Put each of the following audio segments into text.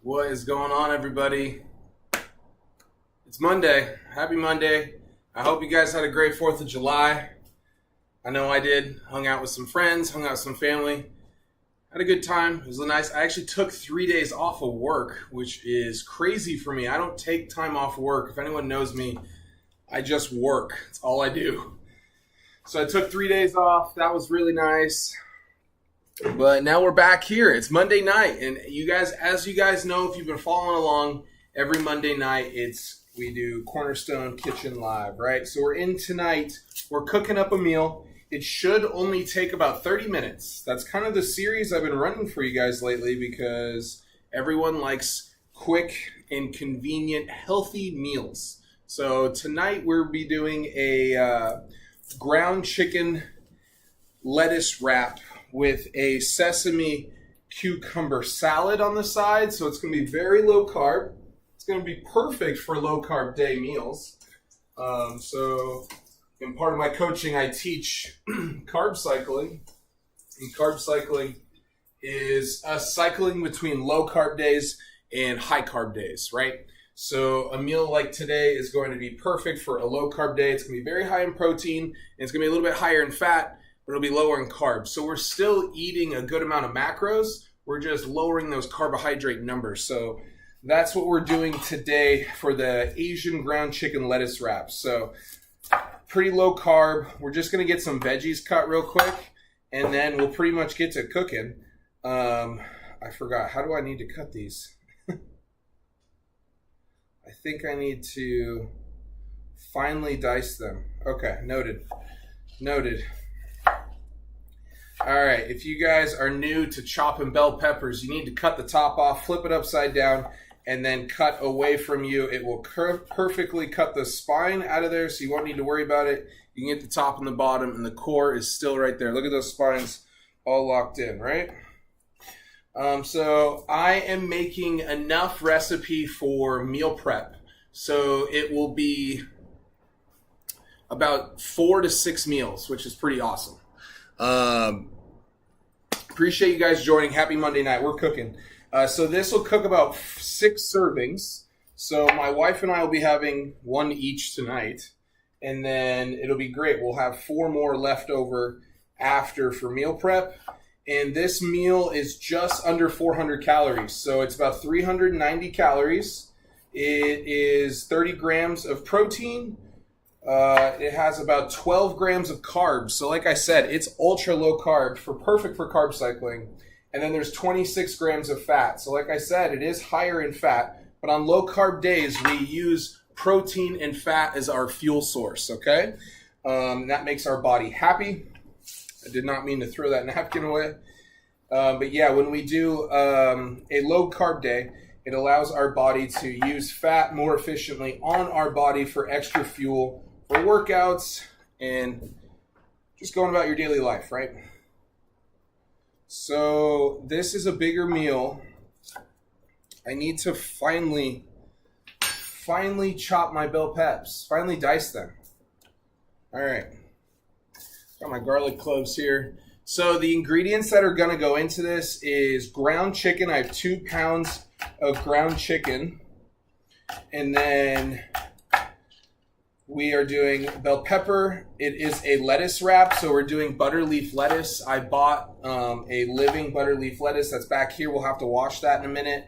What is going on, everybody? It's Monday. Happy Monday. I hope you guys had a great 4th of July. I know I did. Hung out with some friends, hung out with some family. Had a good time. It was nice. I actually took 3 days off of work, which is crazy for me. I don't take time off work. If anyone knows me, I just work. That's all I do. So I took 3 days off. That was really nice. But now we're back here. It's Monday night, and you guys, as you guys know, if you've been following along, every Monday night we do Cornerstone Kitchen Live, right? So we're in tonight. We're cooking up a meal. It should only take about 30 minutes. That's kind of the series I've been running for you guys lately because everyone likes quick and convenient, healthy meals. So tonight we'll be doing a ground chicken lettuce wrap with a sesame cucumber salad on the side. So it's going to be very low carb. It's going to be perfect for low carb day meals. So in part of my coaching, I teach carb cycling. And carb cycling is cycling between low carb days and high carb days, right? So a meal like today is going to be perfect for a low carb day. It's going to be very high in protein, and it's going to be a little bit higher in fat, but it'll be lower in carbs. So we're still eating a good amount of macros. We're just lowering those carbohydrate numbers. So that's what we're doing today for the Asian ground chicken lettuce wrap. So pretty low carb. We're just going to get some veggies cut real quick, and then we'll pretty much get to cooking. I forgot. How do I need to cut these? I think I need to finely dice them. Okay, noted. All right, if you guys are new to chopping bell peppers, you need to cut the top off, flip it upside down, and then cut away from you. It will perfectly cut the spine out of there, so you won't need to worry about it. You can get the top and the bottom, and the core is still right there. Look at those spines all locked in, right? So I am making enough recipe for meal prep. So it will be about 4 to 6 meals, which is pretty awesome. Appreciate you guys joining. Happy Monday night. We're cooking. So this will cook about 6 servings. So my wife and I will be having 1 each tonight. And then it'll be great. We'll have 4 more left over after for meal prep. And this meal is just under 400 calories. So it's about 390 calories. It is 30 grams of protein. It has about 12 grams of carbs. So like I said, it's ultra low carb, perfect for carb cycling. And then there's 26 grams of fat. So like I said, it is higher in fat. But on low carb days, we use protein and fat as our fuel source, okay? That makes our body happy. I did not mean to throw that napkin away. But yeah, when we do a low carb day, it allows our body to use fat more efficiently on our body for extra fuel for workouts and just going about your daily life, right? So this is a bigger meal. I need to finally chop my bell peps, finally dice them. All right. Got my garlic cloves here. So the ingredients that are going to go into this is ground chicken. I have 2 pounds of ground chicken. And then we are doing bell pepper. It is a lettuce wrap, so we're doing butter leaf lettuce. I bought a living butter leaf lettuce that's back here. We'll have to wash that in a minute.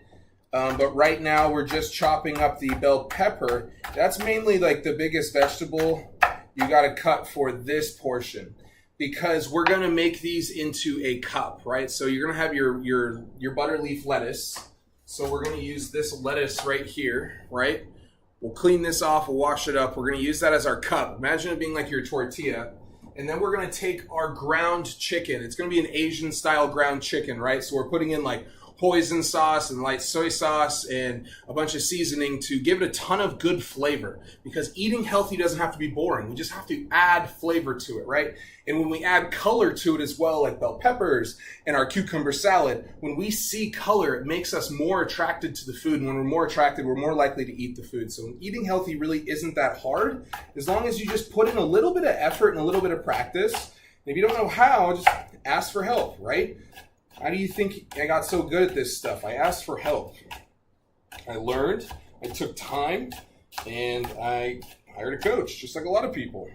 But right now we're just chopping up the bell pepper. That's mainly like the biggest vegetable you got to cut for this portion, because we're going to make these into a cup, right? So you're going to have your butter leaf lettuce. So we're going to use this lettuce right here, right? We'll clean this off, we'll wash it up. We're going to use that as our cup. Imagine it being like your tortilla. And then we're going to take our ground chicken. It's going to be an Asian style ground chicken, right? So we're putting in like hoisin sauce and light soy sauce and a bunch of seasoning to give it a ton of good flavor, because eating healthy doesn't have to be boring. We just have to add flavor to it, right? And when we add color to it as well, like bell peppers and our cucumber salad, when we see color, it makes us more attracted to the food. And when we're more attracted, we're more likely to eat the food. So eating healthy really isn't that hard, as long as you just put in a little bit of effort and a little bit of practice. And if you don't know how, just ask for help, right? How do you think I got so good at this stuff? I asked for help. I learned, I took time, and I hired a coach, just like a lot of people.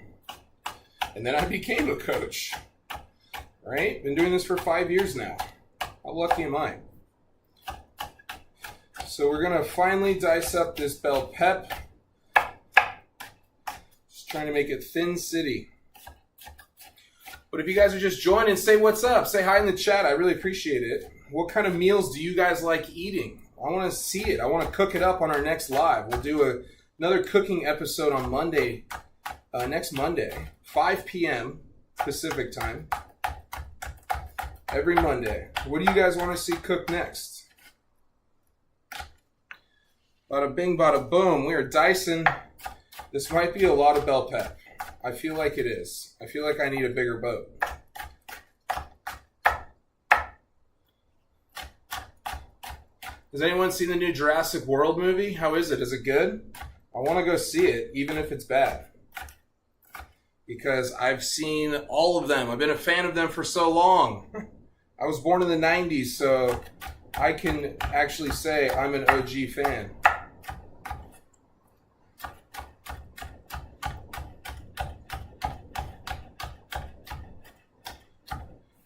And then I became a coach. Right? Been doing this for 5 years now. How lucky am I? So we're going to finally dice up this bell pep. Just trying to make it thin city. But if you guys are just joining, say what's up. Say hi in the chat. I really appreciate it. What kind of meals do you guys like eating? I want to see it. I want to cook it up on our next live. We'll do another cooking episode on Monday, next Monday, 5 p.m. Pacific time. Every Monday. What do you guys want to see cooked next? Bada bing, bada boom. We are dicing. This might be a lot of bell pep. I feel like it is. I feel like I need a bigger boat. Has anyone seen the new Jurassic World movie? How is it? Is it good? I want to go see it, even if it's bad. Because I've seen all of them. I've been a fan of them for so long. I was born in the 90s, so I can actually say I'm an OG fan.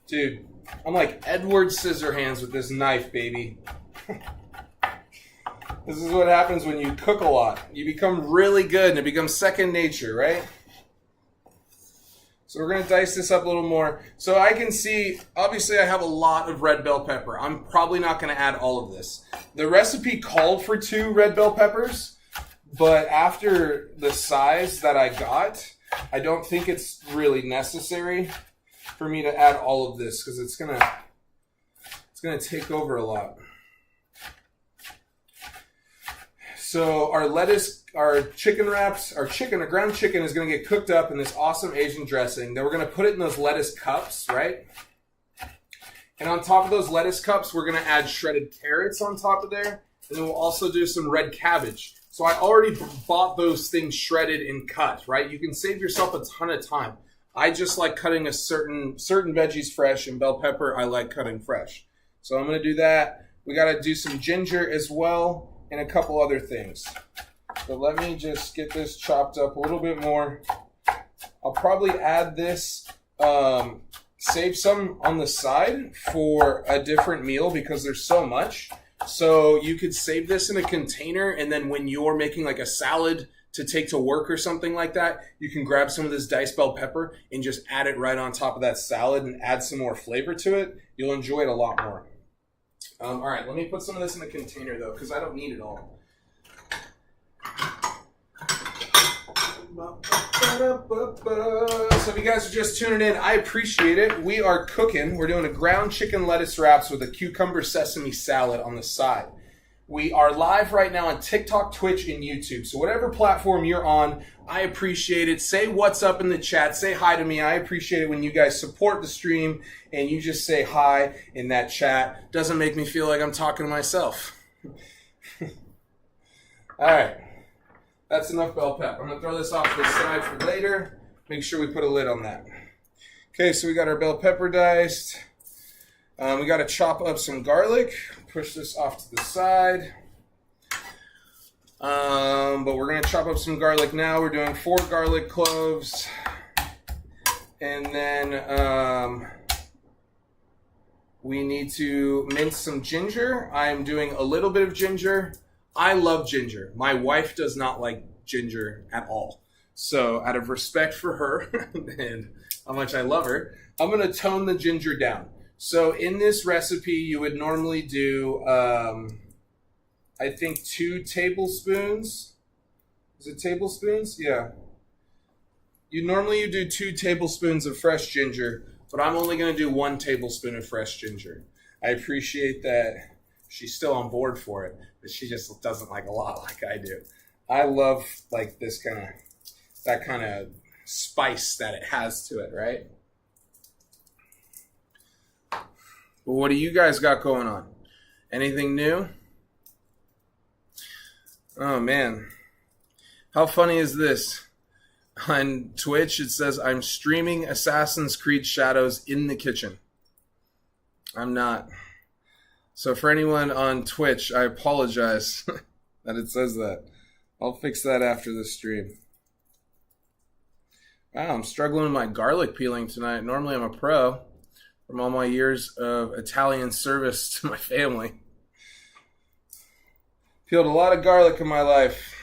Dude, I'm like Edward Scissorhands with this knife, baby. This is what happens when you cook a lot. You become really good and it becomes second nature, right? So we're going to dice this up a little more. So I can see, obviously I have a lot of red bell pepper. I'm probably not going to add all of this. The recipe called for 2 red bell peppers, but after the size that I got, I don't think it's really necessary for me to add all of this because it's gonna take over a lot. So our lettuce, our chicken wraps, our ground chicken is gonna get cooked up in this awesome Asian dressing. Then we're gonna put it in those lettuce cups, right? And on top of those lettuce cups, we're gonna add shredded carrots on top of there. And then we'll also do some red cabbage. So I already bought those things shredded and cut, right? You can save yourself a ton of time. I just like cutting a certain veggies fresh, and bell pepper I like cutting fresh. So I'm going to do that. We got to do some ginger as well and a couple other things. So let me just get this chopped up a little bit more. I'll probably add this, save some on the side for a different meal because there's so much. So you could save this in a container, and then when you're making like a salad to take to work or something like that, you can grab some of this diced bell pepper and just add it right on top of that salad and add some more flavor to it. You'll enjoy it a lot more. All right, let me put some of this in a container though, because I don't need it all. So if you guys are just tuning in, I appreciate it. We are cooking. We're doing a ground chicken lettuce wraps with a cucumber sesame salad on the side. We are live right now on TikTok, Twitch, and YouTube. So whatever platform you're on, I appreciate it. Say what's up in the chat. Say hi to me. I appreciate it when you guys support the stream and you just say hi in that chat. Doesn't make me feel like I'm talking to myself. All right. That's enough bell pep. I'm going to throw this off to the side for later. Make sure we put a lid on that. Okay, so we got our bell pepper diced. We got to chop up some garlic. Push this off to the side. But we're going to chop up some garlic now. We're doing 4 garlic cloves. And then we need to mince some ginger. I'm doing a little bit of ginger. I love ginger. My wife does not like ginger at all. So out of respect for her and how much I love her, I'm going to tone the ginger down. So in this recipe, you would normally do, I think 2 tablespoons. Is it tablespoons? Yeah. You do 2 tablespoons of fresh ginger, but I'm only going to do 1 tablespoon of fresh ginger. I appreciate that she's still on board for it, but she just doesn't like a lot like I do. I love like that kind of spice that it has to it, right? Well, what do you guys got going on? Anything new? Oh, man. How funny is this? On Twitch, it says, I'm streaming Assassin's Creed Shadows in the kitchen. I'm not. So for anyone on Twitch, I apologize. that it says that. I'll fix that after the stream. Wow, I'm struggling with my garlic peeling tonight. Normally I'm a pro from all my years of Italian service to my family. Peeled a lot of garlic in my life.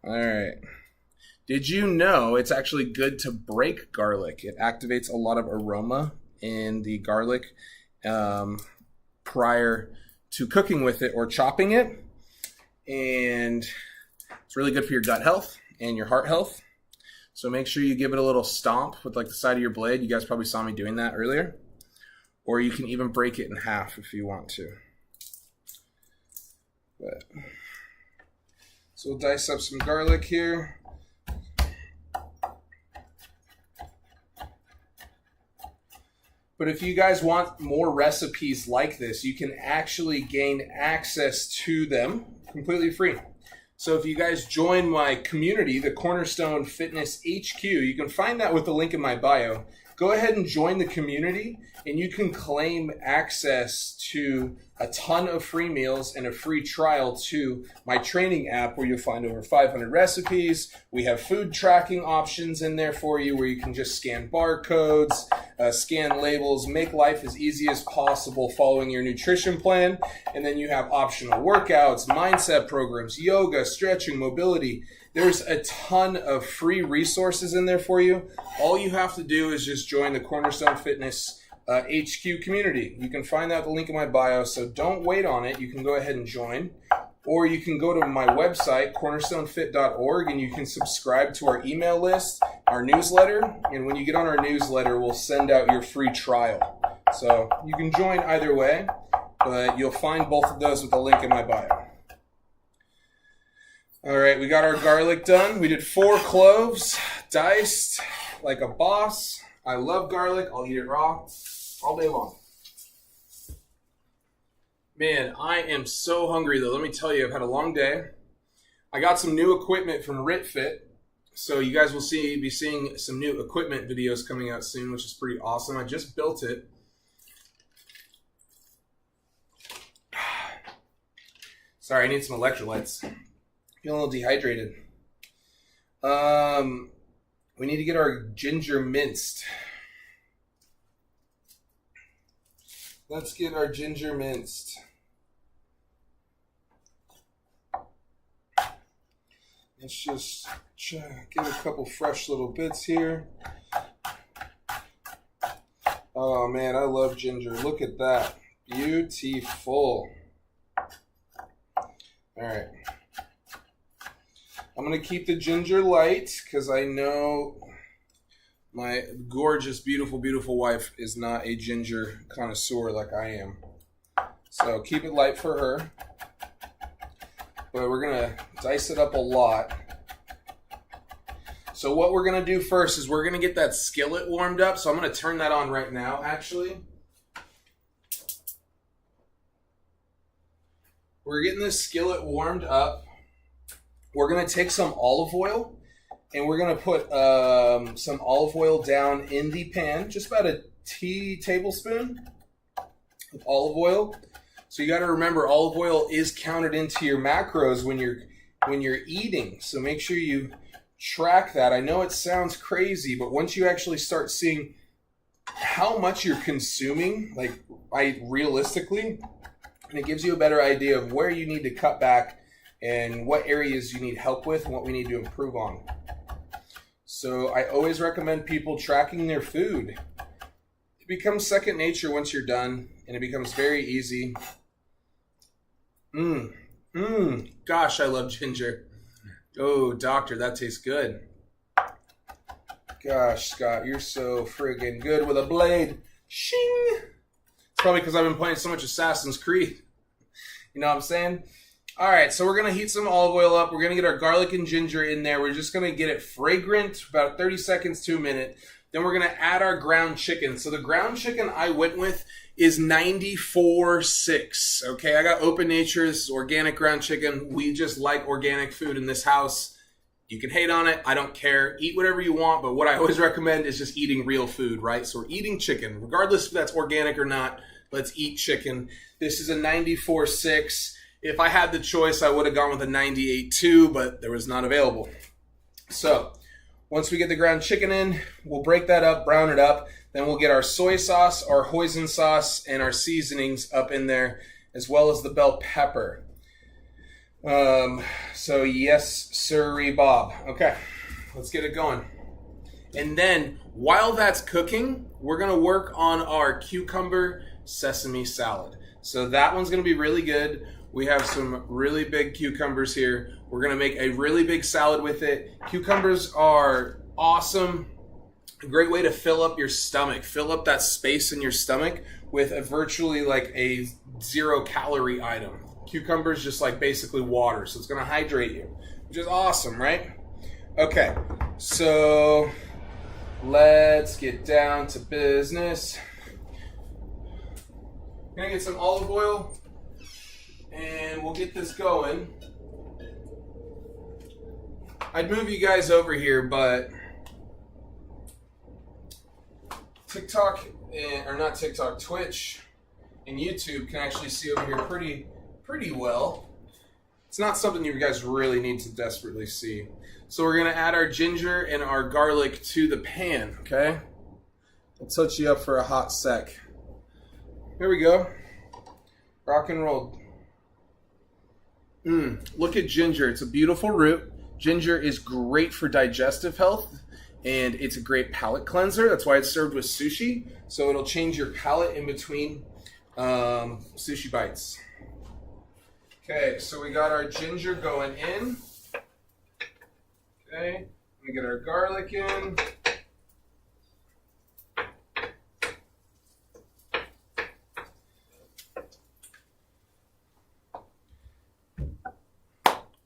All right. Did you know it's actually good to break garlic? It activates a lot of aroma in the garlic prior to cooking with it or chopping it. And it's really good for your gut health and your heart health. So make sure you give it a little stomp with like the side of your blade. You guys probably saw me doing that earlier. Or you can even break it in half if you want to. So we'll dice up some garlic here. But if you guys want more recipes like this, you can actually gain access to them completely free. So if you guys join my community, the Cornerstone Fitness HQ, you can find that with the link in my bio. Go ahead and join the community, and you can claim access to a ton of free meals and a free trial to my training app where you'll find over 500 recipes. We have food tracking options in there for you where you can just scan barcodes, scan labels, make life as easy as possible following your nutrition plan. And then you have optional workouts, mindset programs, yoga, stretching, mobility. There's a ton of free resources in there for you. All you have to do is just join the Cornerstone Fitness HQ community. You can find that the link in my bio, so don't wait on it. You can go ahead and join. Or you can go to my website, cornerstonefit.org, and you can subscribe to our email list, our newsletter. And when you get on our newsletter, we'll send out your free trial. So you can join either way, but you'll find both of those with the link in my bio. All right, we got our garlic done. We did 4 cloves, diced like a boss. I love garlic. I'll eat it raw all day long. Man, I am so hungry though. Let me tell you, I've had a long day. I got some new equipment from RitFit. So you guys will be seeing some new equipment videos coming out soon, which is pretty awesome. I just built it. Sorry, I need some electrolytes. Feeling a little dehydrated. We need to get our ginger minced. Let's get our ginger minced. Let's just get a couple fresh little bits here. Oh man, I love ginger. Look at that. Beautiful. All right. I'm going to keep the ginger light because I know my gorgeous, beautiful, beautiful wife is not a ginger connoisseur like I am. So keep it light for her. But we're going to dice it up a lot. So what we're going to do first is we're going to get that skillet warmed up. So I'm going to turn that on right now, actually. We're getting this skillet warmed up. We're going to take some olive oil, and we're going to put some olive oil down in the pan, just about a tablespoon of olive oil. So you got to remember, olive oil is counted into your macros when you're eating. So make sure you track that. I know it sounds crazy, but once you actually start seeing how much you're consuming, like realistically, and it gives you a better idea of where you need to cut back and what areas you need help with and what we need to improve on. So I always recommend people tracking their food. It becomes second nature once you're done, and it becomes very easy. Gosh, I love ginger. Oh, doctor, that tastes good. Gosh, Scott, you're so friggin' good with a blade. Shing! It's probably because I've been playing so much Assassin's Creed. You know what I'm saying? All right, so we're going to heat some olive oil up. We're going to get our garlic and ginger in there. We're just going to get it fragrant, about 30 seconds to a minute. Then we're going to add our ground chicken. So the ground chicken I went with is 94.6. Okay, I got Open Nature's organic ground chicken. We just like organic food in this house. You can hate on it. I don't care. Eat whatever you want, but what I always recommend is just eating real food, right? So we're eating chicken, regardless if that's organic or not. Let's eat chicken. This is a 94.6. If I had the choice, I would have gone with a 98.2, but there was not available. So once we get the ground chicken in, we'll break that up, brown it up. Then we'll get our soy sauce, our hoisin sauce, and our seasonings up in there, as well as the bell pepper. So yes, sirree, Bob. Okay, let's get it going. And then while that's cooking, we're going to work on our cucumber sesame salad. So that one's going to be really good. We have some really big cucumbers here. We're going to make a really big salad with it. Cucumbers are awesome. A great way to fill up your stomach. Fill up that space in your stomach with a virtually like a 0-calorie item. Cucumbers just like basically water. So it's going to hydrate you, which is awesome, right? Okay, so let's get down to business. I'm going to get some olive oil. And we'll get this going. I'd move you guys over here, but TikTok, or not TikTok, Twitch and YouTube can actually see over here pretty well. It's not something you guys really need to desperately see. So we're going to add our ginger and our garlic to the pan, okay? I'll touch you up for a hot sec. Here we go. Rock and roll. Look at ginger. It's a beautiful root. Ginger is great for digestive health, and it's a great palate cleanser. That's why it's served with sushi. So it'll change your palate in between sushi bites. Okay, so we got our ginger going in. Okay, we get our garlic in.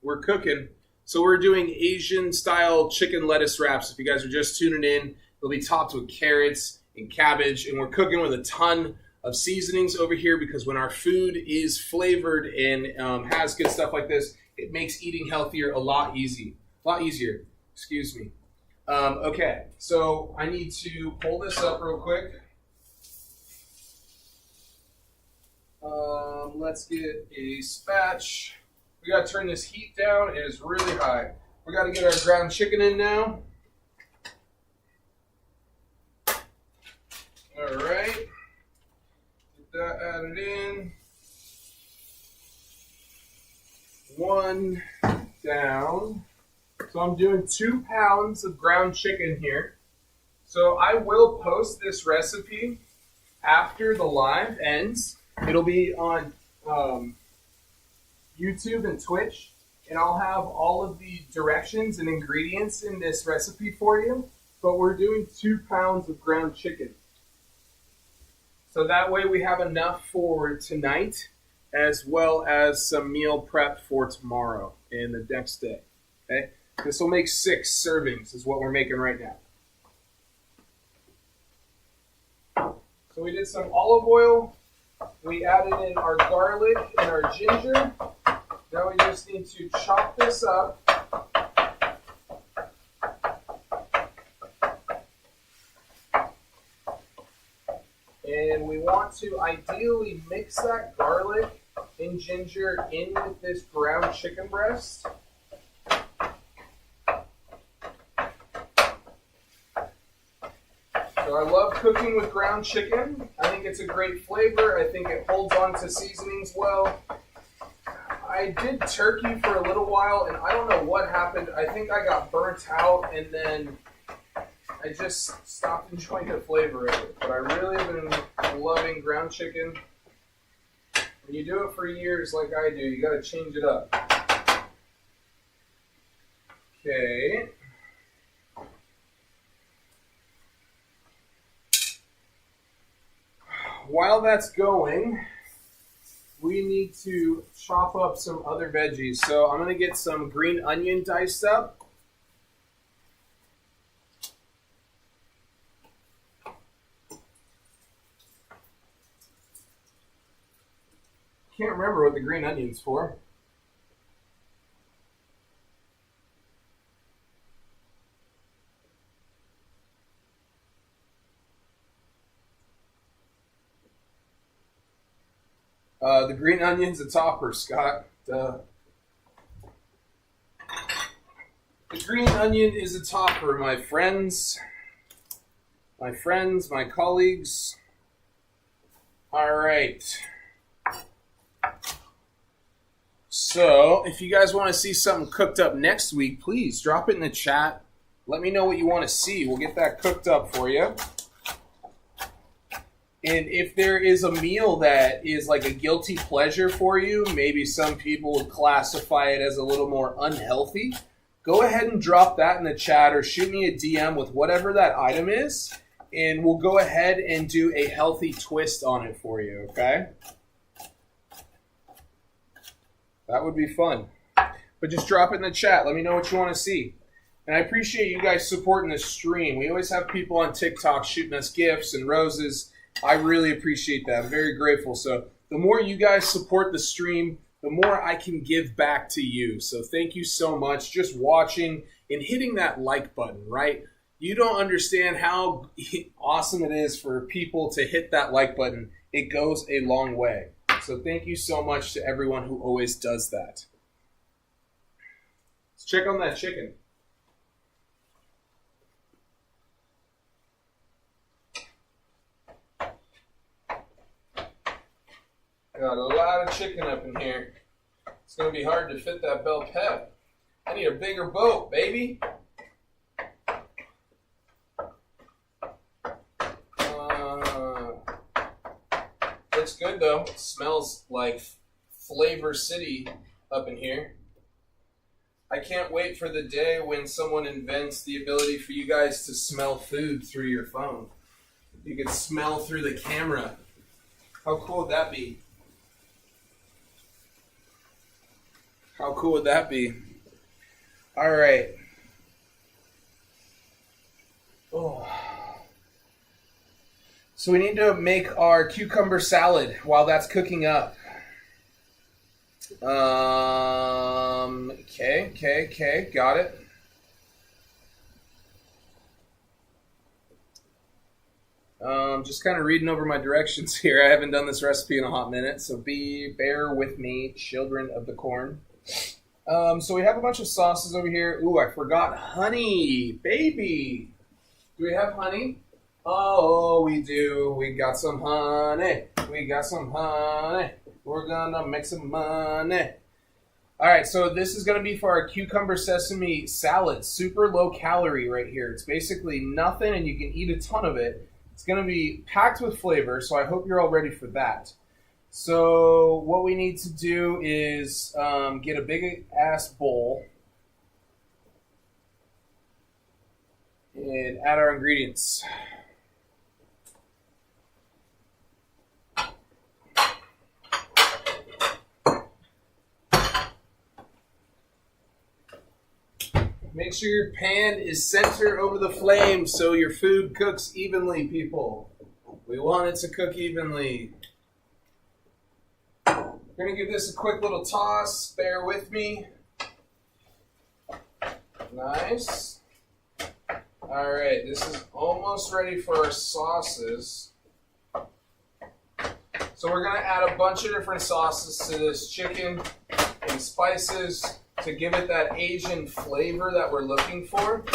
We're cooking. So we're doing Asian style chicken lettuce wraps. If you guys are just tuning in, they'll be topped with carrots and cabbage. And we're cooking with a ton of seasonings over here because when our food is flavored and has good stuff like this, it makes eating healthier a lot easier. Excuse me. Okay, so I need to pull this up real quick. Let's get a spatch. We got to turn this heat down. It is really high. We got to get our ground chicken in now. All right. Get that added in. One down. So I'm doing 2 pounds of ground chicken here. So I will post this recipe after the live ends. It'll be on YouTube and Twitch, and I'll have all of the directions and ingredients in this recipe for you. But we're doing 2 pounds of ground chicken. So that way we have enough for tonight, as well as some meal prep for tomorrow and the next day. Okay? This will make 6 servings is what we're making right now. So we did some olive oil. We added in our garlic and our ginger. Now we just need to chop this up. And we want to ideally mix that garlic and ginger in with this ground chicken breast. So I love cooking with ground chicken. I think it's a great flavor. I think it holds on to seasonings well. I did turkey for a little while, and I don't know what happened. I think I got burnt out, and then I just stopped enjoying the flavor of it. But I really have been loving ground chicken. When you do it for years like I do, you got to change it up. Okay. While that's going, we need to chop up some other veggies. So I'm going to get some green onion diced up. Can't remember what the green onion's for. The green onion's a topper, Scott. The green onion is a topper, my friends. My colleagues. All right. So, if you guys want to see something cooked up next week, please drop it in the chat. Let me know what you want to see. We'll get that cooked up for you. And if there is a meal that is like a guilty pleasure for you, maybe some people would classify it as a little more unhealthy, go ahead and drop that in the chat or shoot me a DM with whatever that item is, and we'll go ahead and do a healthy twist on it for you, okay? That would be fun. But just drop it in the chat. Let me know what you want to see. And I appreciate you guys supporting the stream. We always have people on TikTok shooting us gifts and roses. I really appreciate that. I'm very grateful. So the more you guys support the stream, the more I can give back to you. So thank you so much. Just watching and hitting that like button, right? You don't understand how awesome it is for people to hit that like button. It goes a long way. So thank you so much to everyone who always does that. Let's check on that chicken. Got a lot of chicken up in here. It's going to be hard to fit that bell pep. I need a bigger boat, baby. Looks good, though. It smells like Flavor City up in here. I can't wait for the day when someone invents the ability for you guys to smell food through your phone. You can smell through the camera. How cool would that be? How cool would that be? All right. Oh. So we need to make our cucumber salad while that's cooking up. Okay. Got it. Just kind of reading over my directions here. I haven't done this recipe in a hot minute, so bear with me, children of the corn. So we have a bunch of sauces over here. Ooh, I forgot honey, baby. Do we have honey? Oh, we do. We got some honey. We're gonna make some money. All right, so this is gonna be for our cucumber sesame salad. Super low calorie right here. It's basically nothing, and you can eat a ton of it. It's gonna be packed with flavor, so I hope you're all ready for that. So what we need to do is get a big ass bowl and add our ingredients. Make sure your pan is center over the flame so your food cooks evenly, people. We want it to cook evenly. We're going to give this a quick little toss. Bear with me. Nice. All right, this is almost ready for our sauces. So we're going to add a bunch of different sauces to this chicken and spices to give it that Asian flavor that we're looking for.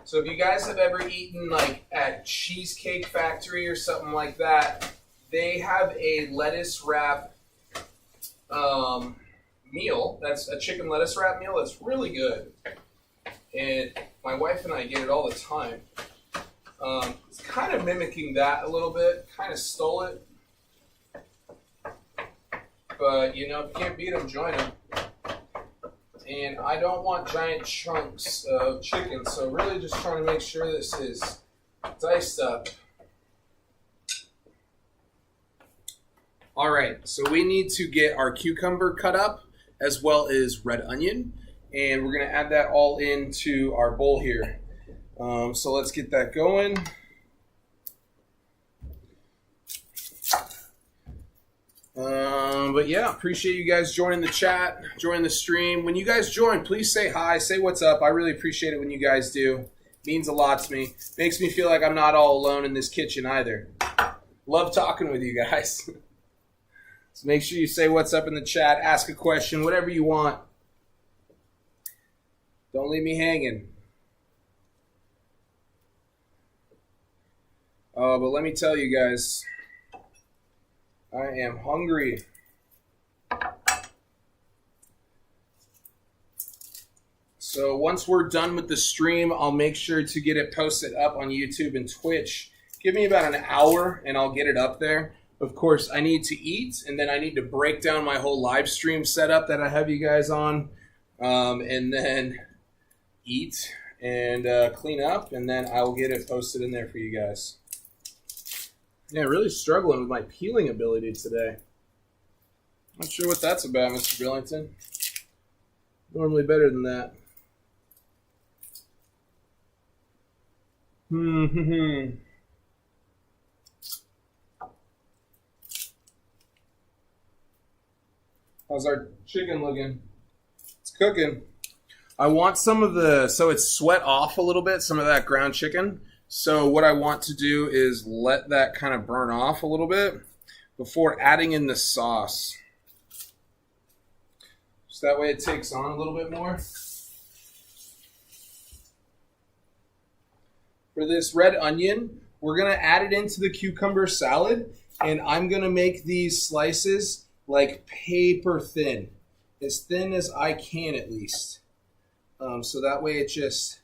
So if you guys have ever eaten like at Cheesecake Factory or something like that, they have a lettuce wrap meal. That's a chicken lettuce wrap meal that's really good. And my wife and I get it all the time. It's kind of mimicking that a little bit. Kind of stole it. But, you know, if you can't beat them, join them. And I don't want giant chunks of chicken, so really just trying to make sure this is diced up. All right, so we need to get our cucumber cut up as well as red onion. And we're going to add that all into our bowl here. So let's get that going. But yeah, appreciate you guys joining the chat, joining the stream. When you guys join, please say hi, say what's up. I really appreciate it when you guys do. Means a lot to me. Makes me feel like I'm not all alone in this kitchen either. Love talking with you guys. So make sure you say what's up in the chat, ask a question, whatever you want. Don't leave me hanging. Oh, but let me tell you guys, I am hungry. So once we're done with the stream, I'll make sure to get it posted up on YouTube and Twitch. Give me about an hour and I'll get it up there. Of course, I need to eat, and then I need to break down my whole live stream setup that I have you guys on, and then eat and clean up, and then I will get it posted in there for you guys. Yeah, really struggling with my peeling ability today. Not sure what that's about, Mr. Brillington. Normally better than that. How's our chicken looking? It's cooking. I want some of the, so it's sweat off a little bit, some of that ground chicken. So what I want to do is let that kind of burn off a little bit before adding in the sauce. So that way it takes on a little bit more. For this red onion, we're going to add it into the cucumber salad, and I'm going to make these slices like paper thin as I can at least. So that way it just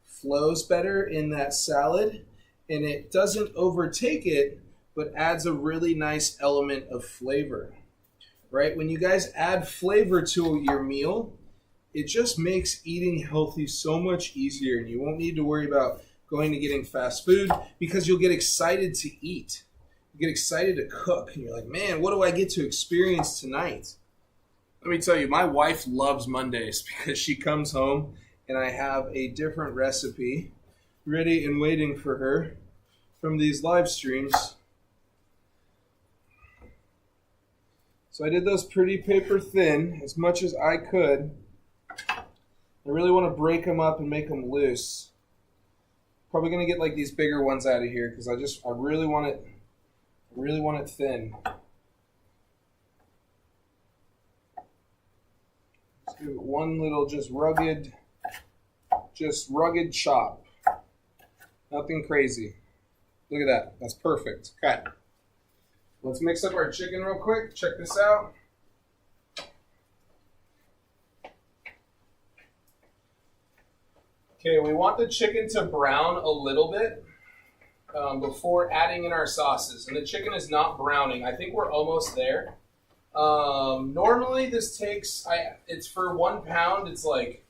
flows better in that salad, and it doesn't overtake it, but adds a really nice element of flavor, right? When you guys add flavor to your meal, it just makes eating healthy so much easier, and you won't need to worry about going to getting fast food because you'll get excited to eat. You get excited to cook, and you're like, man, what do I get to experience tonight? Let me tell you, my wife loves Mondays because she comes home and I have a different recipe ready and waiting for her from these live streams. So I did those pretty paper thin as much as I could. I really want to break them up and make them loose. Probably going to get like these bigger ones out of here because I really want it thin. Let's do one little just rugged chop. Nothing crazy. Look at that. That's perfect. Okay. Let's mix up our chicken real quick. Check this out. Okay, we want the chicken to brown a little bit before adding in our sauces. And the chicken is not browning. I think we're almost there. Normally this takes, it's for 1 pound, it's like,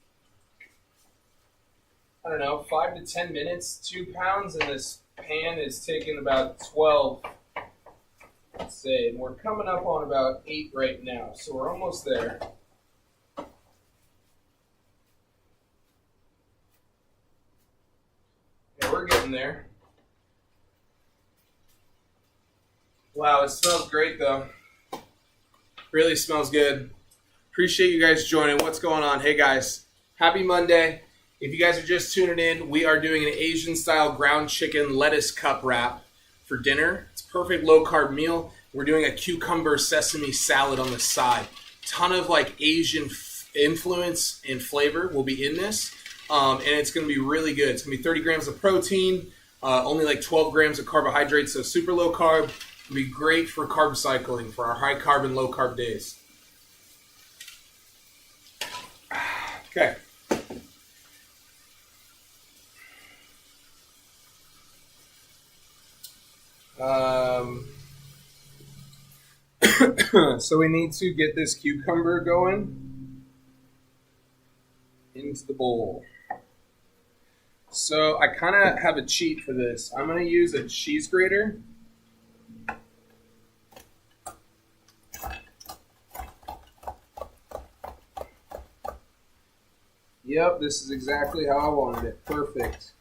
I don't know, 5 to 10 minutes, 2 pounds, and this pan is taking about 12, let's say, and we're coming up on about 8 right now, so we're almost there. Yeah, we're getting there. Wow, it smells great though. Really smells good. Appreciate you guys joining. What's going on? Hey guys, happy Monday. If you guys are just tuning in, we are doing an Asian style ground chicken lettuce cup wrap for dinner. It's a perfect low carb meal. We're doing a cucumber sesame salad on the side. Ton of like Asian influence and flavor will be in this. And it's going to be really good. It's going to be 30 grams of protein, only like 12 grams of carbohydrates, so super low carb. It'll be great for carb cycling for our high carb and low carb days. Okay. So we need to get this cucumber going into the bowl. So I kind of have a cheat for this. I'm going to use a cheese grater. Yep, this is exactly how I wanted it. Perfect.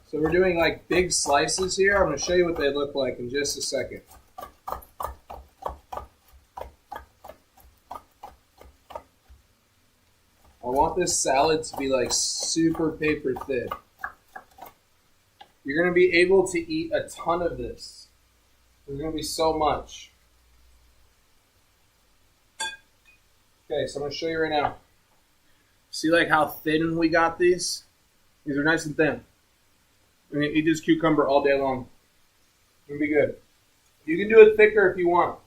So we're doing like big slices here. I'm going to show you what they look like in just a second. I want this salad to be like super paper thin. You're going to be able to eat a ton of this. There's going to be so much. Okay, so I'm going to show you right now. See like how thin we got these? These are nice and thin. You can eat this cucumber all day long. It's going to be good. You can do it thicker if you want.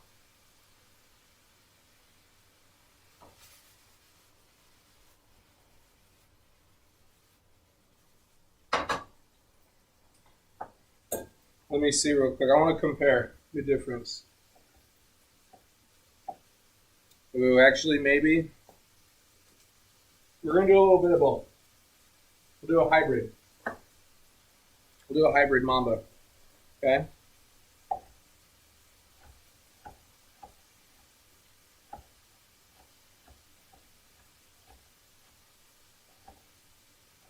Let me see real quick. I want to compare the difference. Ooh, actually, maybe. We're going to do a little bit of both. We'll do a hybrid. We'll do a hybrid mamba. Okay?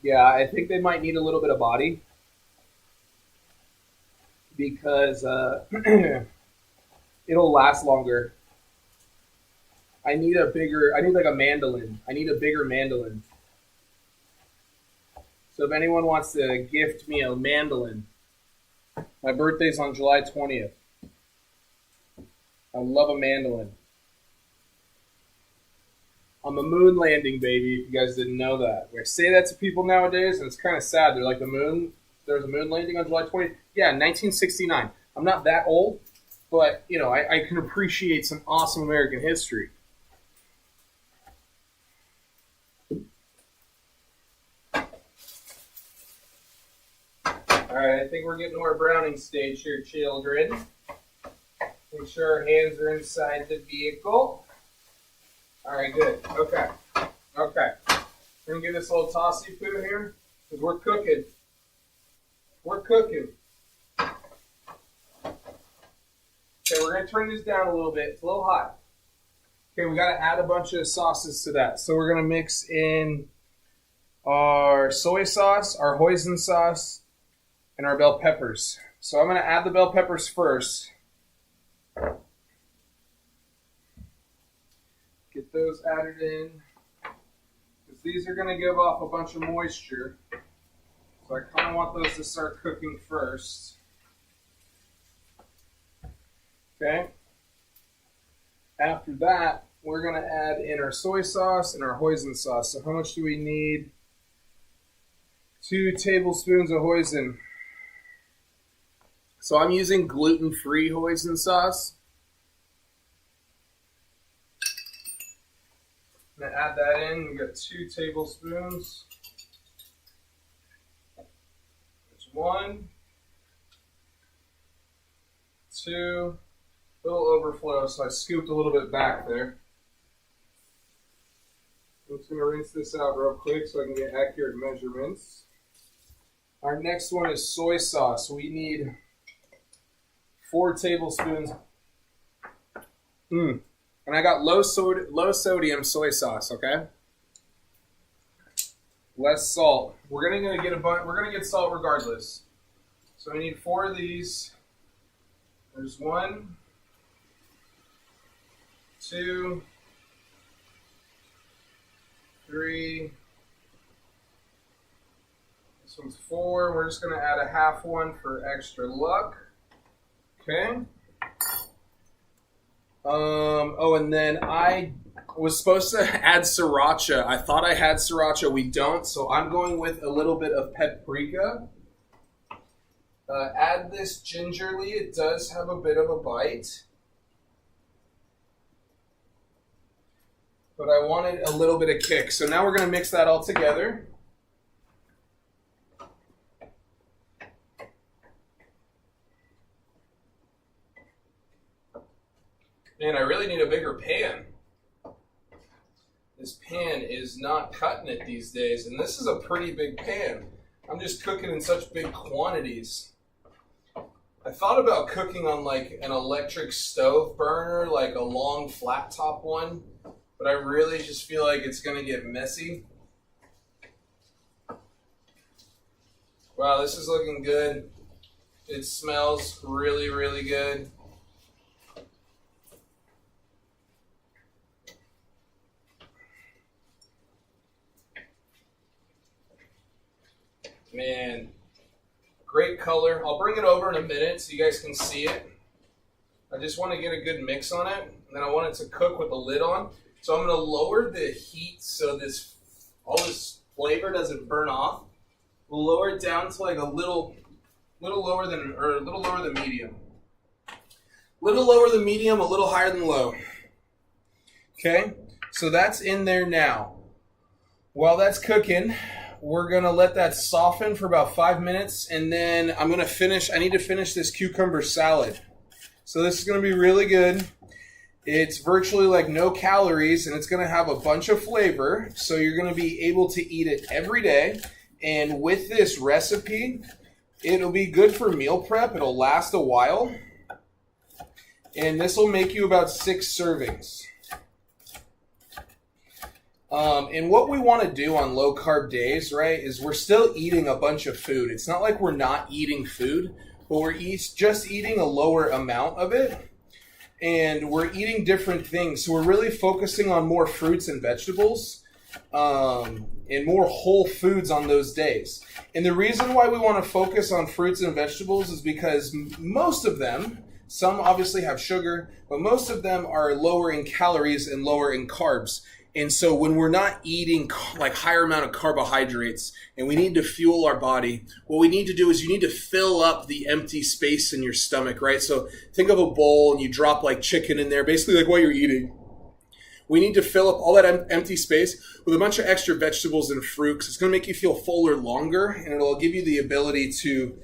Yeah, I think they might need a little bit of body. Because it'll last longer. I need like a mandolin. I need a bigger mandolin. So if anyone wants to gift me a mandolin, my birthday's on July 20th. I love a mandolin. I'm a moon landing baby, if you guys didn't know that. I say that to people nowadays, and it's kind of sad. They're like, there's a moon landing on July 20th. Yeah, 1969. I'm not that old, but, I can appreciate some awesome American history. All right, I think we're getting to our browning stage here, children. Make sure our hands are inside the vehicle. All right, good. Okay. We're going to give this a little tossy poo here, because we're cooking. Okay, we're going to turn this down a little bit. It's a little hot. Okay, we got to add a bunch of sauces to that. So we're going to mix in our soy sauce, our hoisin sauce, and our bell peppers. So I'm going to add the bell peppers first. Get those added in, because these are going to give off a bunch of moisture. So I kind of want those to start cooking first. Okay. After that, we're going to add in our soy sauce and our hoisin sauce. So how much do we need? 2 tablespoons of hoisin. So I'm using gluten-free hoisin sauce. I'm going to add that in. We've got 2 tablespoons. There's 1, 2, a little overflow, so I scooped a little bit back there. I'm just going to rinse this out real quick so I can get accurate measurements. Our next one is soy sauce. We need 4 tablespoons. And I got low sodium soy sauce, okay? Less salt. We're gonna get salt regardless. So we need 4 of these. There's 1, 2, 3. This one's 4. We're just gonna add a half one for extra luck. Okay. And then I was supposed to add sriracha. I thought I had sriracha. We don't, so I'm going with a little bit of paprika. Add this gingerly. It does have a bit of a bite. But I wanted a little bit of kick. So now we're going to mix that all together. Man, I really need a bigger pan. This pan is not cutting it these days, and this is a pretty big pan. I'm just cooking in such big quantities. I thought about cooking on like an electric stove burner, like a long flat top one, but I really just feel like it's gonna get messy. Wow, this is looking good. It smells really, really good. Man, great color. I'll bring it over in a minute so you guys can see it. I just want to get a good mix on it, and then I want it to cook with the lid on. So I'm going to lower the heat so all this flavor doesn't burn off. We'll lower it down to like a little lower than medium. Little lower than medium, a little higher than low. Okay, so that's in there now. While that's cooking, we're gonna let that soften for about 5 minutes, and then I need to finish this cucumber salad. So this is gonna be really good. It's virtually like no calories, and it's gonna have a bunch of flavor, so you're gonna be able to eat it every day. And with this recipe, it'll be good for meal prep. It'll last a while. And this will make you about 6 servings. And what we want to do on low carb days, right, is we're still eating a bunch of food. It's not like we're not eating food, but we're just eating a lower amount of it. And we're eating different things. So we're really focusing on more fruits and vegetables and more whole foods on those days. And the reason why we want to focus on fruits and vegetables is because most of them, some obviously have sugar, but most of them are lower in calories and lower in carbs. And so when we're not eating like higher amount of carbohydrates and we need to fuel our body, what we need to do is you need to fill up the empty space in your stomach, right? So think of a bowl and you drop like chicken in there, basically like what you're eating. We need to fill up all that empty space with a bunch of extra vegetables and fruit, because it's going to make you feel fuller longer, and it'll give you the ability to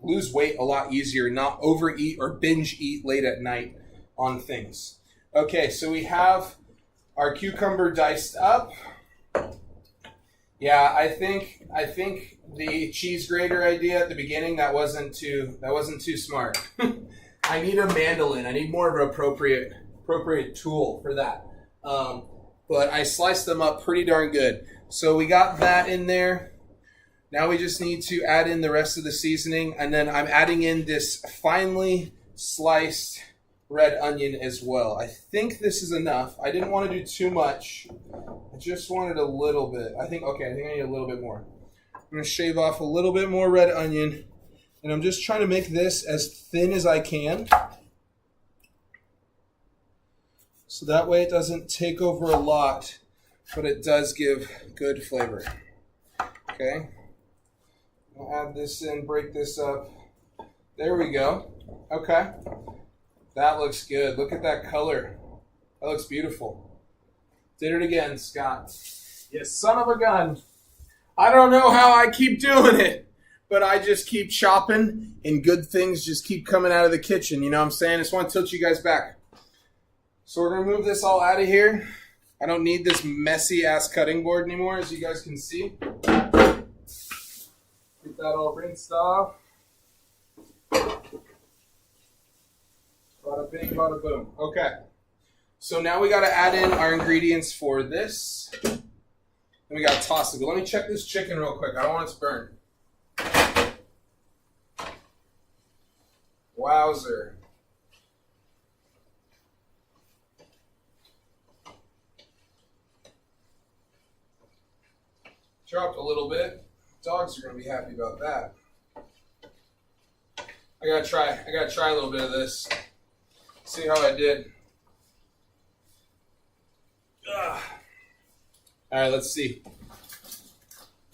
lose weight a lot easier, not overeat or binge eat late at night on things. Okay, so we have our cucumber diced up. Yeah, I think the cheese grater idea at the beginning, that wasn't too smart. I need a mandolin. I need more of an appropriate tool for that. But I sliced them up pretty darn good. So we got that in there. Now we just need to add in the rest of the seasoning, and then I'm adding in this finely sliced red onion as well. I think this is enough. I didn't want to do too much. I just wanted a little bit. I think I need a little bit more. I'm going to shave off a little bit more red onion, and I'm just trying to make this as thin as I can, so that way it doesn't take over a lot, but it does give good flavor. Okay. I'll add this in, break this up. There we go. Okay. That looks good. Look at that color. That looks beautiful. Did it again, Scott. You son of a gun. I don't know how I keep doing it, but I just keep chopping and good things just keep coming out of the kitchen. You know what I'm saying? I just want to tilt you guys back. So we're going to move this all out of here. I don't need this messy ass cutting board anymore, as you guys can see. Get that all rinsed off. Bada bing, bada boom. Okay. So now we got to add in our ingredients for this. Then we got to toss it. But let me check this chicken real quick. I don't want it to burn. Wowzer. Dropped a little bit. Dogs are going to be happy about that. I gotta try a little bit of this. See how I did. Ugh. All right, let's see.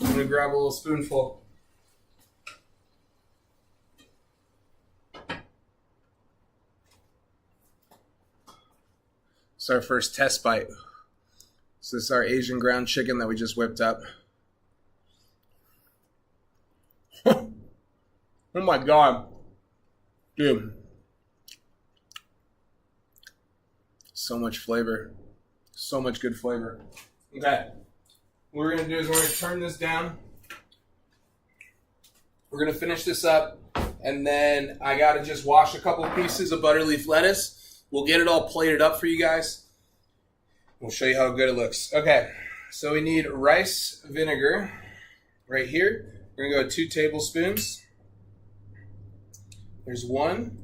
I'm gonna grab a little spoonful. It's our first test bite. So this is our Asian ground chicken that we just whipped up. Oh my God. Dude. So much flavor. So much good flavor. Okay. What we're going to do is we're going to turn this down. We're going to finish this up. And then I got to just wash a couple pieces of butter leaf lettuce. We'll get it all plated up for you guys. We'll show you how good it looks. Okay. So we need rice vinegar right here. We're going to go 2 tablespoons. There's 1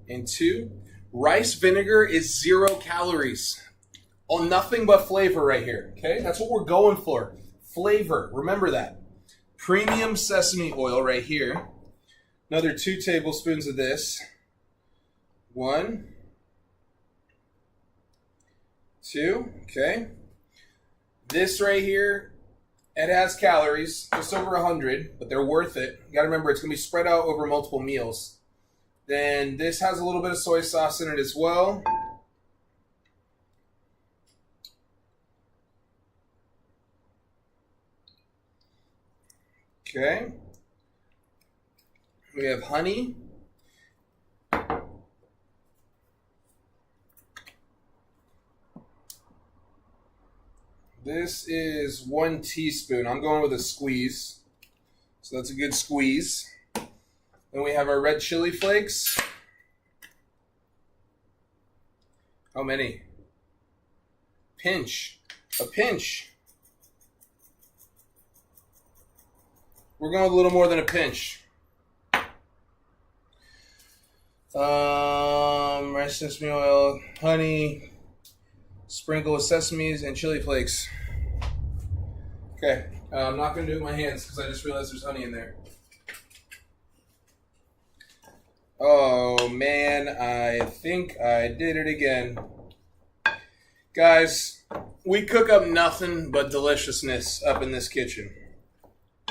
and 2. Rice vinegar is 0 calories. Oh, nothing but flavor right here. Okay, that's what we're going for. Flavor. Remember that. premium sesame oil right here. Another 2 tablespoons of this. 1, 2, okay. This right here, it has calories, just over 100, but they're worth it. You gotta remember, it's gonna be spread out over multiple meals. Then this has a little bit of soy sauce in it as well. Okay. We have honey. This is 1 teaspoon. I'm going with a squeeze. So that's a good squeeze. Then we have our red chili flakes. How many? Pinch. A pinch. We're going with a little more than a pinch. Rice sesame oil, honey, sprinkle with sesames and chili flakes. Okay, I'm not going to do it with my hands because I just realized there's honey in there. Oh man, I think I did it again. Guys, we cook up nothing but deliciousness up in this kitchen.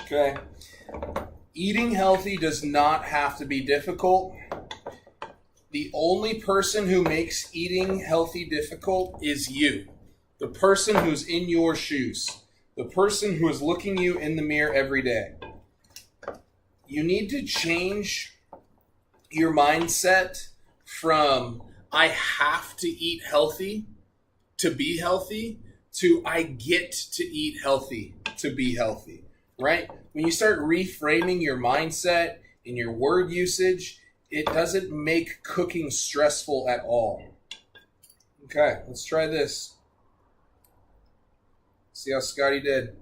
Okay? Eating healthy does not have to be difficult. The only person who makes eating healthy difficult is you. The person who's in your shoes. The person who is looking you in the mirror every day. You need to change your mindset from I have to eat healthy to be healthy to I get to eat healthy to be healthy, right? When you start reframing your mindset and your word usage, it doesn't make cooking stressful at all. Okay, let's try this. See how Scotty did.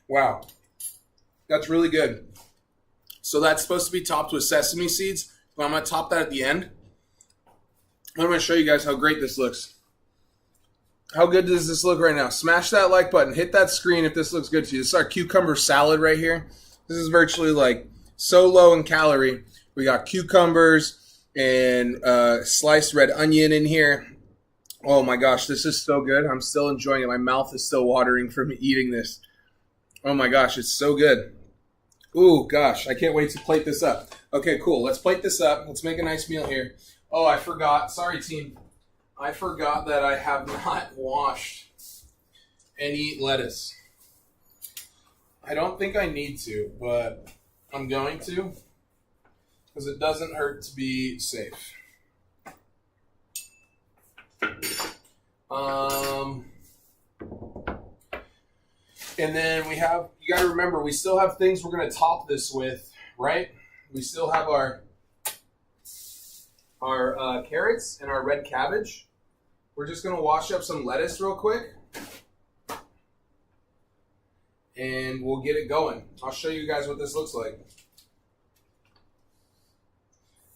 Wow, that's really good. So that's supposed to be topped with sesame seeds, but I'm going to top that at the end. I'm going to show you guys how great this looks. How good does this look right now? Smash that like button. Hit that screen if this looks good to you. This is our cucumber salad right here. This is virtually like so low in calorie. We got cucumbers and sliced red onion in here. Oh my gosh, this is so good. I'm still enjoying it. My mouth is still watering from eating this. Oh my gosh, it's so good. Ooh, gosh, I can't wait to plate this up. Okay, cool. Let's plate this up. Let's make a nice meal here. Oh, I forgot. Sorry, team. I forgot that I have not washed any lettuce. I don't think I need to, but I'm going to because it doesn't hurt to be safe. And then we have, you got to remember, we still have things we're going to top this with, right? We still have our carrots and our red cabbage. We're just going to wash up some lettuce real quick. And we'll get it going. I'll show you guys what this looks like.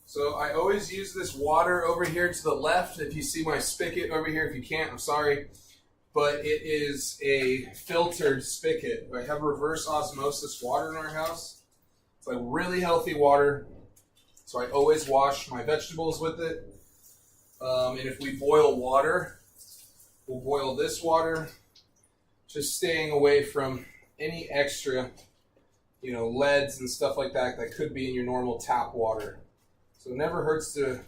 So I always use this water over here to the left. If you see my spigot over here, if you can't, I'm sorry. But it is a filtered spigot. I have reverse osmosis water in our house. It's like really healthy water. So I always wash my vegetables with it. And if we boil water, we'll boil this water, just staying away from any extra, leads and stuff like that that could be in your normal tap water. So it never hurts to,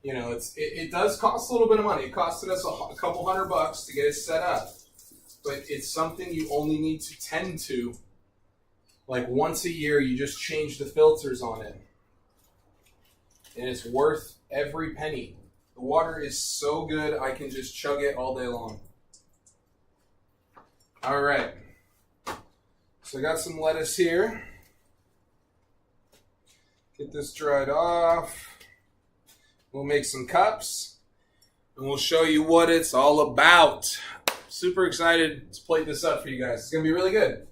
it does cost a little bit of money. It costed us a couple $100 to get it set up, but it's something you only need to tend to. Like once a year, you just change the filters on it, and it's worth every penny. The water is so good, I can just chug it all day long. All right. So I got some lettuce here. Get this dried off. We'll make some cups, and we'll show you what it's all about. Super excited to plate this up for you guys. It's going to be really good.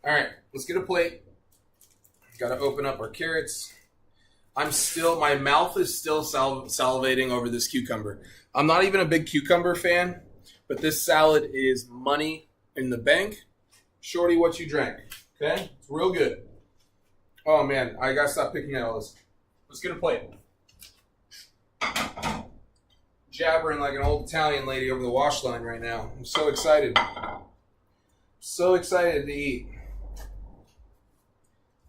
All right, let's get a plate. Got to open up our carrots. My mouth is still salivating over this cucumber. I'm not even a big cucumber fan, but this salad is money in the bank. Shorty, what you drank? Okay? It's real good. Oh, man. I got to stop picking at all this. Let's get a plate. Jabbering like an old Italian lady over the wash line right now. I'm so excited. So excited to eat.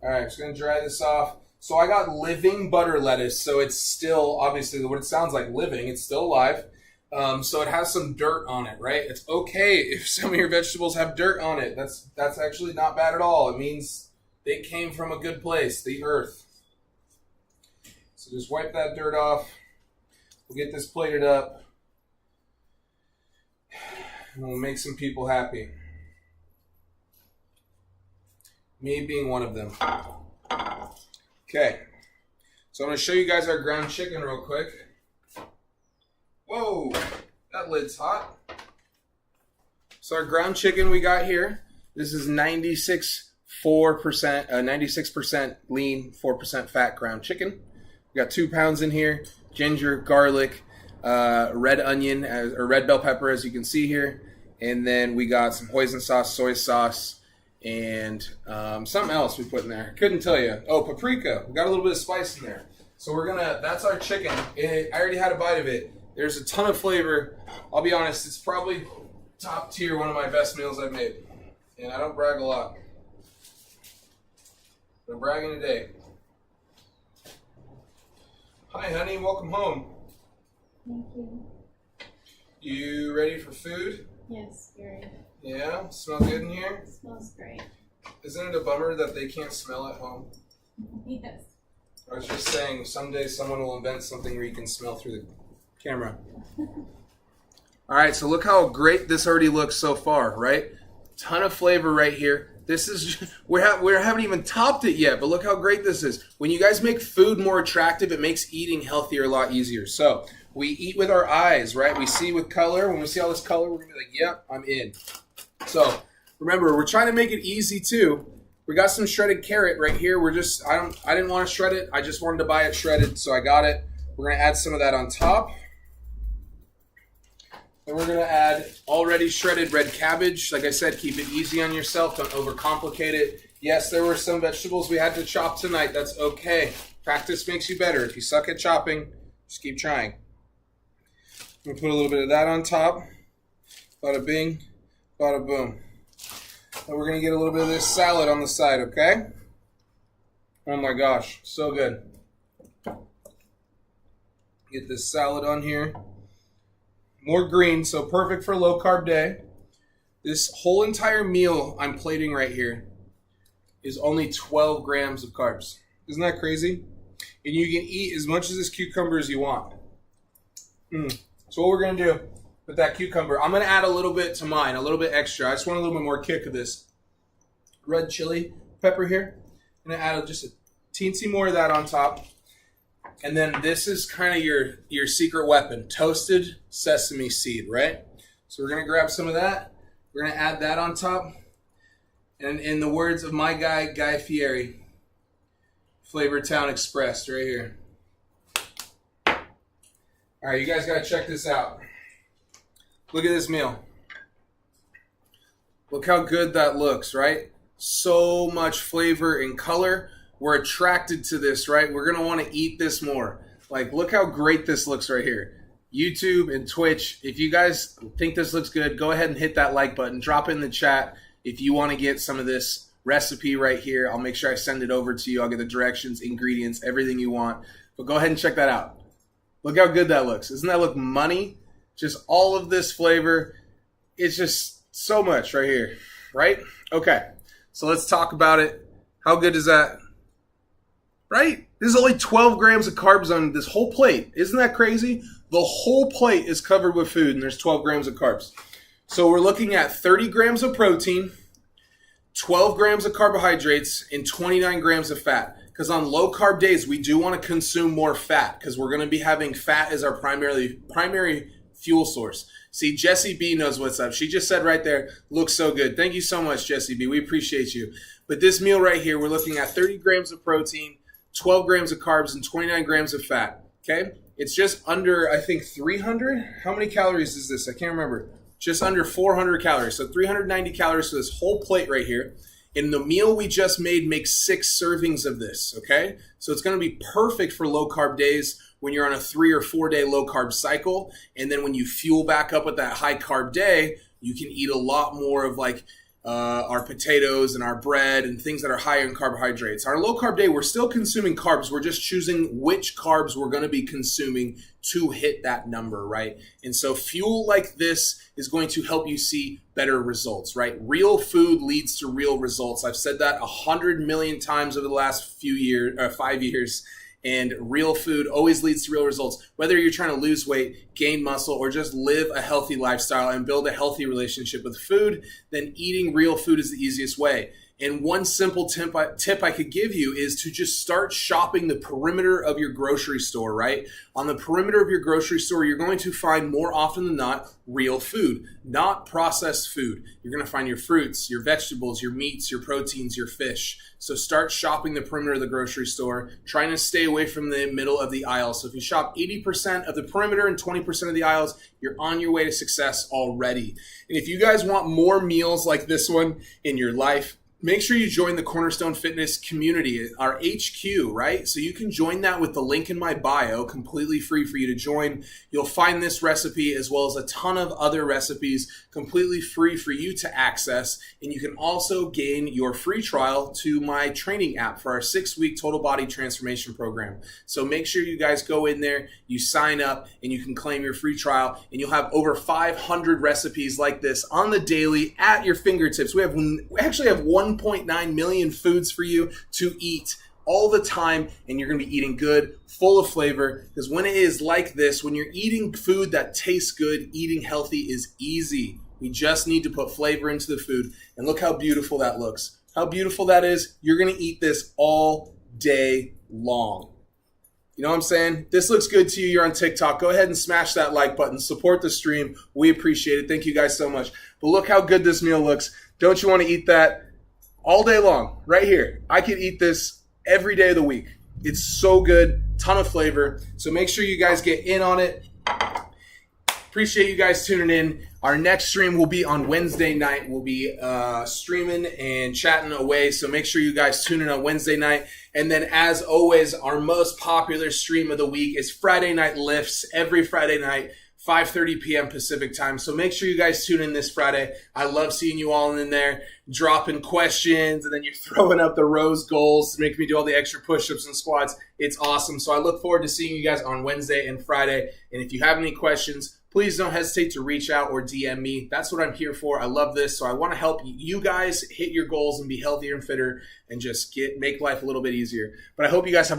All right, just going to dry this off. So I got living butter lettuce, so it's still, obviously, what it sounds like living. It's still alive. So it has some dirt on it, right? It's okay if some of your vegetables have dirt on it. That's actually not bad at all. It means they came from a good place, the earth. So just wipe that dirt off. We'll get this plated up. And we'll make some people happy. Me being one of them. Okay. So I'm going to show you guys our ground chicken real quick. Whoa, that lid's hot. So our ground chicken we got here, this is 96% lean, 4% fat ground chicken. We got 2 pounds in here, ginger, garlic, red onion, or red bell pepper as you can see here. And then we got some hoisin sauce, soy sauce, and something else we put in there. Couldn't tell you. Oh, paprika. We got a little bit of spice in there. So we're gonna, that's our chicken. I already had a bite of it. There's a ton of flavor. I'll be honest, it's probably top tier, one of my best meals I've made. And I don't brag a lot. But I'm bragging today. Hi, honey. Welcome home. Thank you. You ready for food? Yes, very. Yeah? Smell good in here? It smells great. Isn't it a bummer that they can't smell at home? Yes. I was just saying, someday someone will invent something where you can smell through the camera. All right, so look how great this already looks so far, right? Ton of flavor right here. This is, we haven't even topped it yet, but look how great this is. When you guys make food more attractive, it makes eating healthier a lot easier. So we eat with our eyes, right? We see with color. When we see all this color, we're going to be like, yep, I'm in. So remember, we're trying to make it easy too. We got some shredded carrot right here. I didn't want to shred it. I just wanted to buy it shredded, so I got it. We're going to add some of that on top. Then we're going to add already shredded red cabbage. Like I said, keep it easy on yourself. Don't overcomplicate it. Yes, there were some vegetables we had to chop tonight. That's okay. Practice makes you better. If you suck at chopping, just keep trying. I'm going to put a little bit of that on top. Bada bing, bada boom. And we're going to get a little bit of this salad on the side, okay? Oh my gosh, so good. Get this salad on here. More green, so perfect for a low-carb day. This whole entire meal I'm plating right here is only 12 grams of carbs. Isn't that crazy? And you can eat as much of this cucumber as you want. So what we're going to do with that cucumber, I'm going to add a little bit to mine, a little bit extra. I just want a little bit more kick of this red chili pepper here. I'm going to add just a teensy more of that on top. And then this is kind of your secret weapon, toasted sesame seed, right? So we're going to grab some of that. We're going to add that on top. And in the words of my guy, Guy Fieri, Flavor Town Express right here. All right, you guys got to check this out. Look at this meal. Look how good that looks, right? So much flavor and color. We're attracted to this, right? We're going to want to eat this more. Like, look how great this looks right here. YouTube and Twitch, if you guys think this looks good, go ahead and hit that like button. Drop it in the chat if you want to get some of this recipe right here. I'll make sure I send it over to you. I'll get the directions, ingredients, everything you want. But go ahead and check that out. Look how good that looks. Doesn't that look money? Just all of this flavor. It's just so much right here, right? Okay, so let's talk about it. How good is that? Right? There's only 12 grams of carbs on this whole plate. Isn't that crazy? The whole plate is covered with food and there's 12 grams of carbs. So we're looking at 30 grams of protein, 12 grams of carbohydrates, and 29 grams of fat. Because on low carb days, we do want to consume more fat because we're going to be having fat as our primary fuel source. See, Jessie B knows what's up. She just said right there, looks so good. Thank you so much, Jessie B. We appreciate you. But this meal right here, we're looking at 30 grams of protein, 12 grams of carbs, and 29 grams of fat, okay? It's just under, I think, 300. How many calories is this? I can't remember. Just under 400 calories. So 390 calories for this whole plate right here. And the meal we just made makes 6 servings of this, okay? So it's going to be perfect for low carb days when you're on a 3 or 4 day low carb cycle. And then when you fuel back up with that high carb day, you can eat a lot more of like our potatoes and our bread and things that are higher in carbohydrates. Our low carb day, we're still consuming carbs. We're just choosing which carbs we're going to be consuming to hit that number, right? And so fuel like this is going to help you see better results, right? Real food leads to real results. I've said that 100 million times over the last 5 years. And real food always leads to real results. Whether you're trying to lose weight, gain muscle, or just live a healthy lifestyle and build a healthy relationship with food, then eating real food is the easiest way. And one simple tip I could give you is to just start shopping the perimeter of your grocery store, right? On the perimeter of your grocery store, you're going to find more often than not real food, not processed food. You're going to find your fruits, your vegetables, your meats, your proteins, your fish. So start shopping the perimeter of the grocery store, trying to stay away from the middle of the aisle. So if you shop 80% of the perimeter and 20% of the aisles, you're on your way to success already. And if you guys want more meals like this one in your life, make sure you join the Cornerstone Fitness community, our HQ, right? So you can join that with the link in my bio, completely free for you to join. You'll find this recipe as well as a ton of other recipes completely free for you to access. And you can also gain your free trial to my training app for our 6-week total body transformation program. So make sure you guys go in there, you sign up, and you can claim your free trial. And you'll have over 500 recipes like this on the daily at your fingertips. We actually have 1.9 million foods for you to eat all the time, and you're going to be eating good, full of flavor, because when it is like this, when you're eating food that tastes good, eating healthy is easy. We just need to put flavor into the food, and look how beautiful that looks. How beautiful that is. You're going to eat this all day long. You know what I'm saying? This looks good to you. You're on TikTok. Go ahead and smash that like button. Support the stream. We appreciate it. Thank you guys so much. But look how good this meal looks. Don't you want to eat that all day long, right here? I could eat this every day of the week. It's so good, ton of flavor. So make sure you guys get in on it. Appreciate you guys tuning in. Our next stream will be on Wednesday night. We'll be streaming and chatting away. So make sure you guys tune in on Wednesday night. And then as always, our most popular stream of the week is Friday Night Lifts every Friday night. 5:30 p.m. Pacific time. So make sure you guys tune in this Friday. I love seeing you all in there dropping questions, and then you're throwing up the rose goals to make me do all the extra push-ups and squats. It's awesome. So I look forward to seeing you guys on Wednesday and Friday. And if you have any questions, please don't hesitate to reach out or DM me. That's what I'm here for. I love this. So I want to help you guys hit your goals and be healthier and fitter and just make life a little bit easier. But I hope you guys have a